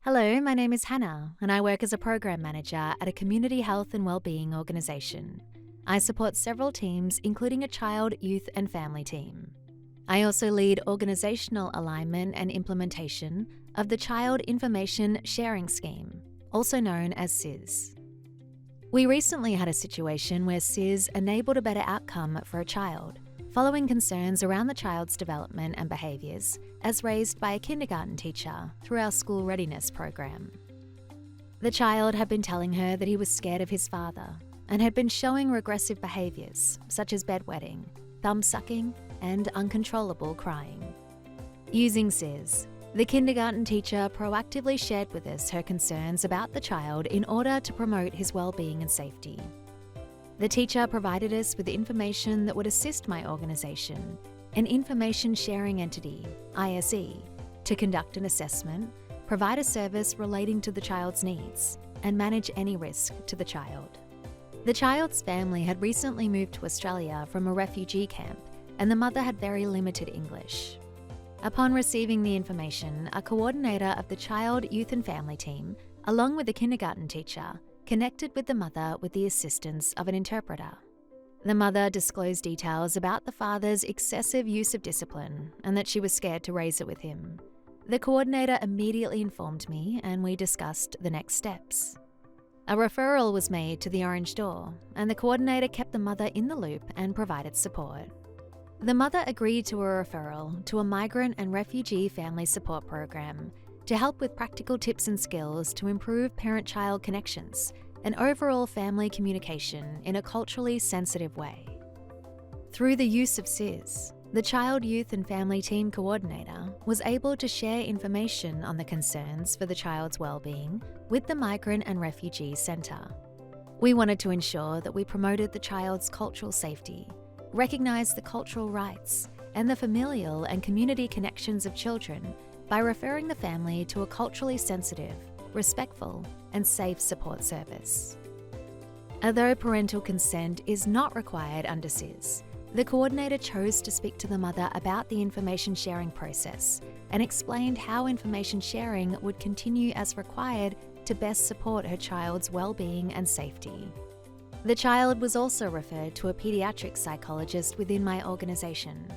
Hello, my name is Hana, and I work as a program manager at a community health and wellbeing organisation. I support several teams, including a child, youth, and family team. I also lead organisational alignment and implementation of the Child Information Sharing Scheme, also known as CISS. We recently had a situation where CISS enabled a better outcome for a child, following concerns around the child's development and behaviours as raised by a kindergarten teacher through our school readiness program. The child had been telling her that he was scared of his father and had been showing regressive behaviours such as bedwetting, thumb sucking, and uncontrollable crying. Using CISS, the kindergarten teacher proactively shared with us her concerns about the child in order to promote his well-being and safety. The teacher provided us with information that would assist my organisation, an information sharing entity, ISE, to conduct an assessment, provide a service relating to the child's needs, and manage any risk to the child. The child's family had recently moved to Australia from a refugee camp, and the mother had very limited English. Upon receiving the information, a coordinator of the Child, Youth and Family team, along with the kindergarten teacher, connected with the mother with the assistance of an interpreter. The mother disclosed details about the father's excessive use of discipline and that she was scared to raise it with him. The coordinator immediately informed me and we discussed the next steps. A referral was made to the Orange Door and the coordinator kept the mother in the loop and provided support. The mother agreed to a referral to a migrant and refugee family support program to help with practical tips and skills to improve parent-child connections and overall family communication in a culturally sensitive way. Through the use of CISS, the Child, Youth and Family Team Coordinator was able to share information on the concerns for the child's well-being with the Migrant and Refugee Centre. We wanted to ensure that we promoted the child's cultural safety, recognised the cultural rights and the familial and community connections of children by referring the family to a culturally sensitive, respectful, and safe support service. Although parental consent is not required under CISS, the coordinator chose to speak to the mother about the information sharing process and explained how information sharing would continue as required to best support her child's well-being and safety. The child was also referred to a paediatric psychologist within my organisation.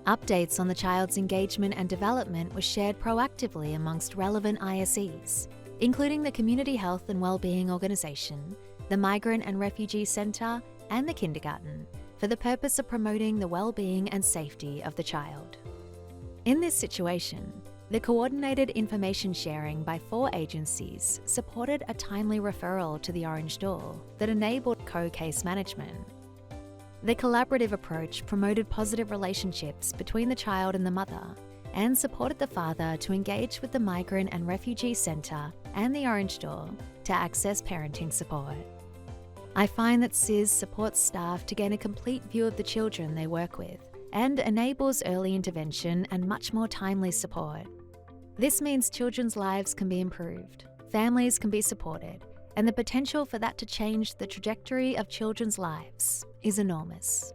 Updates on the child's engagement and development were shared proactively amongst relevant ISEs, including the Community Health and Wellbeing Organisation, the Migrant and Refugee Centre, and the kindergarten, for the purpose of promoting the well-being and safety of the child. In this situation, the coordinated information sharing by 4 agencies supported a timely referral to the Orange Door that enabled co-case management. The collaborative approach promoted positive relationships between the child and the mother and supported the father to engage with the Migrant and Refugee Centre and the Orange Door to access parenting support. I find that CISS supports staff to gain a complete view of the children they work with and enables early intervention and much more timely support. This means children's lives can be improved, families can be supported, and the potential for that to change the trajectory of children's lives is enormous.